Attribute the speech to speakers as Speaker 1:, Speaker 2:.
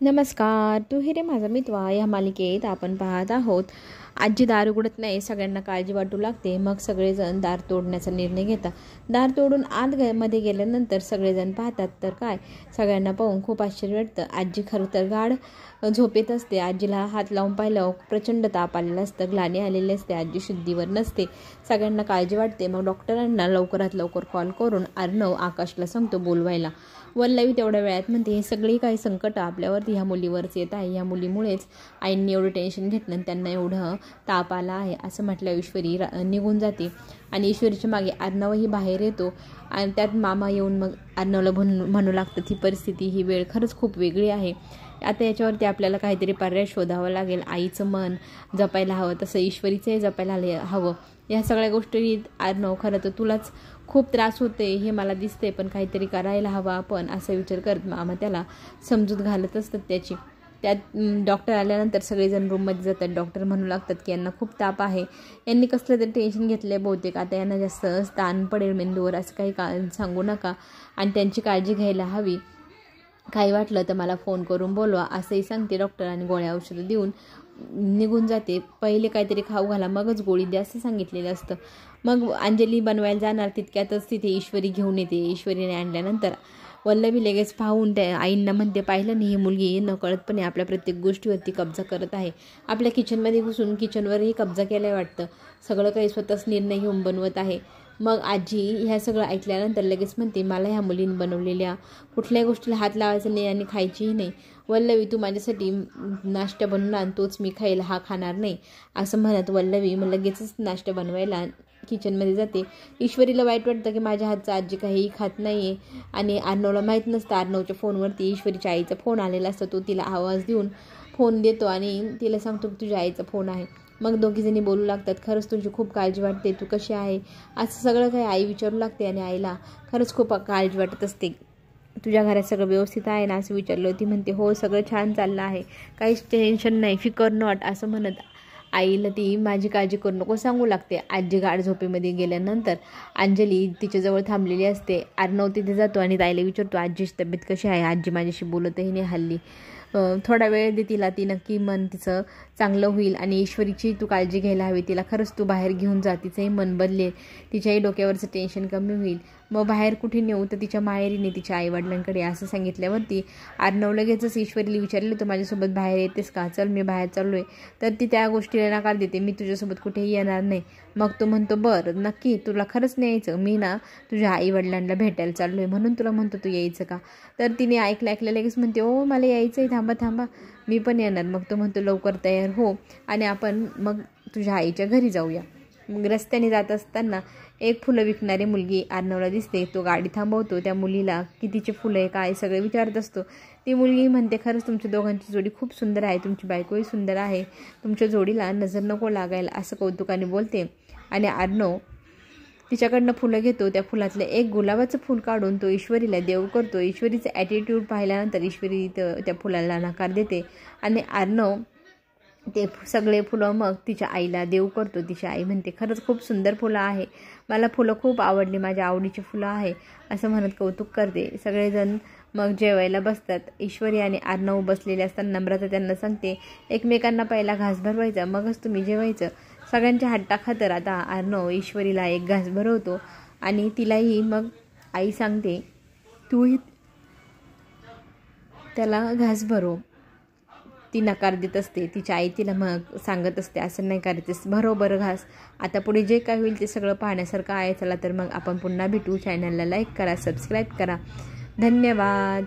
Speaker 1: नमस्कार, तू ही रे माझा मित्र या मालिकेत आपण पाहत आहोत. आजी दार उघडत नाही, सगळ्यांना काळजी वाटू लागते. मग सगळेजण दार तोडण्याचा निर्णय घेतात. दार तोडून मध्ये गेल्यानंतर सगळेजण पाहतात तर काय, सगळ्यांना पाहून खूप आश्चर्य वाटतं. आजी खरं तर गाढ झोपेत असते. आजीला हात लावून पाहिलं प्रचंड ताप आलेला असतं, ग्लानी आलेली असते. आजी शुद्धीवर नसते. सगळ्यांना काळजी वाटते. मग डॉक्टरांना लवकरात लवकर कॉल करून अर्णव आकाशला सांगतो बोलवायला. वल्लवी तेवढ्या वेळात म्हणते, हे सगळी काही संकट आपल्यावरती ह्या मुलीवरच येत आहे. ह्या मुलीमुळेच आईंनी एवढं टेन्शन घेतलं आणि त्यांना एवढं ताप आला आहे. असं म्हटलं ईश्वरी निघून जाते आणि ईश्वरीच्या मागे अर्णवही बाहेर येतो आणि त्यात मामा येऊन मग अर्णवला म्हणू लागतं, ही परिस्थिती, ही वेळ खरंच खूप वेगळी आहे. आता याच्यावरती आपल्याला काहीतरी पर्याय शोधावा लागेल. आईचं मन जपायला हवं, तसं ईश्वरीचंही जपायला हवं. या सगळ्या गोष्टी अर्णव, खरं तर तुलाच खूप त्रास होते हे मला दिसते, पण काहीतरी करायला हवं आपण, असा विचार करत मामा त्याला समजूत घालत असतात त्याची. त्यात डॉक्टर आल्यानंतर सगळेजण रूममध्ये जातात. डॉक्टर म्हणू लागतात की यांना खूप ताप आहे, यांनी कसलं तरी टेन्शन घेतलं आहे बहुतेक, आता यांना जास्त ताण पडेल मेंदूवर, असं काही सांगू नका आणि त्यांची काळजी घ्यायला हवी. काही वाटलं तर मला फोन करून बोलवा, असंही सांगते डॉक्टर आणि गोळ्या औषधं देऊन निघून जाते. पहिले काहीतरी खाऊ घाला मगच गोळी द्या असं सांगितलेलं असतं. मग अंजली बनवायला जाणार तितक्यातच तिथे ईश्वरी घेऊन येते. ईश्वरीने आणल्यानंतर वल्लवी लगेच पाहून त्या आईंना म्हणते, पाहिलं नाही ही मुलगी नकळतपणे आपल्या प्रत्येक गोष्टीवरती कब्जा करत आहे. आपल्या किचनमध्ये घुसून किचनवरही कब्जा केलाय वाटतं. सगळं काही स्वतःच निर्णय घेऊन बनवत आहे. मग आजी ह्या सगळं ऐकल्यानंतर लगेच म्हणते, मला ह्या मुलीने बनवलेल्या कुठल्याही गोष्टीला हात लावायचा नाही आणि खायचीही नाही. वल्लवी, तू माझ्यासाठी नाश्ता बनवून आण, तोच मी खाईल, हा खाणार नाही. असं म्हणत वल्लवी मग लगेचच नाश्ता बनवायला किचनमध्ये जाते. ईश्वरीला वाईट वाटतं की माझ्या हातचा आजी काहीही खात नाही आहे आणि अर्णवला माहीत नसतं. अर्णवच्या फोनवरती ईश्वरीच्या आईचा फोन आलेला असतो. तो तिला आवाज देऊन फोन देतो आणि तिला सांगतो की तुझ्या आईचा फोन आहे. मग दोघीजणी बोलू लागतात, खरंच तुझी खूप काळजी वाटते, तू कशी आहे असं सगळं काही आई विचारू लागते आणि आईला खरंच खूप काळजी वाटत असते. तुझ्या घरात सगळं व्यवस्थित आहे ना असं विचारलं. ती म्हणते, हो सगळं छान चाललं आहे, काहीच टेन्शन नाही, फिकर नॉट, असं म्हणत आईला ती माझी काळजी करू नको सांगू लागते. आजी गाढ झोपेमध्ये गेल्यानंतर अंजली तिच्याजवळ थांबलेली असते. अर्णव तिथे जातो आणि ताईला विचारतो, आजीची तब्येत कशी आहे, आजी माझ्याशी बोलतही नाही हल्ली, थोडा वेळ दे तिला, ती नक्की मन तिचं चांगलं होईल आणि ईश्वरीची तू काळजी घ्यायला हवी. तिला खरंच तू बाहेर घेऊन जा, तिचंही मन बदलेल, तिच्याही डोक्यावरचं टेन्शन कमी होईल. मग बाहेर कुठे नेऊ तर तिच्या माहेरीने, तिच्या आईवडिलांकडे, असं सांगितल्यावरती अर्णव लगेचच ईश्वरीला विचारले, तू माझ्यासोबत बाहेर येतेस का, चल मी बाहेर चाललो आहे. तर ती त्या गोष्टीला नकार देते, मी तुझ्यासोबत कुठेही येणार नाही. मग तो म्हणतो, बरं नक्की तुला खरंच नाही यायचं, मी ना तुझ्या आईवडिलांना भेटायला चाललो आहे म्हणून तुला म्हणतो तू यायचं का. तर तिने ऐकलं लगेच म्हणते, ओ मला यायचं आहे, थांबा मी पण येणार. मग तो म्हणतो, लवकर तयार हो आणि आपण मग तुझ्या आईच्या घरी जाऊया. मग रस्त्याने जात असताना एक फुलं विकणारी मुलगी अर्णवला दिसते. तो गाडी थांबवतो. त्या मुलीला कितीचे फुलं आहे काय सगळे विचारत असतो. ती मुलगी म्हणते, खरंच तुमच्या दोघांची जोडी खूप सुंदर आहे, तुमची बायकोही सुंदर आहे, तुमच्या जोडीला नजर नको लागायला, असं कौतुकाने बोलते. आणि अर्णव तिच्याकडनं फुलं घेतो. त्या फुलातलं एक गुलाबाचं फूल काढून तो ईश्वरीला देव करतो. ईश्वरीचं ॲटिट्यूड पाहिल्यानंतर ईश्वरी त्या फुलाला नकार देते आणि अर्णव ते सगळे फुलं मग तिच्या आईला देव करतो. तिची आई म्हणते, खरंच खूप सुंदर फुलं आहे, मला फुलं खूप आवडली, माझ्या आवडीची फुलं आहे, असं म्हणत कौतुक करते. सगळेजण मग जेवायला बसतात. ईश्वरी आणि अर्णव बसलेले असताना नम्रता त्यांना सांगते, एकमेकांना पहिला घास भरवायचा मगच तुम्ही जेवायचं. सगळ्यांच्या हट्टाखातर आता अर्णव ईश्वरीला एक घास भरवतो आणि तिलाही मग आई सांगते, तूही त्याला घास भरव. ती नकार देत असते. तिच्या आई तिला मग सांगत असते, असं नाही करायचंस, बरोबर घास. आता पुढे जे काय होईल ते सगळं पाहण्यासारखं आहे. चला तर मग आपण पुन्हा भेटू. चॅनलला लाईक करा, सबस्क्राईब करा. धन्यवाद.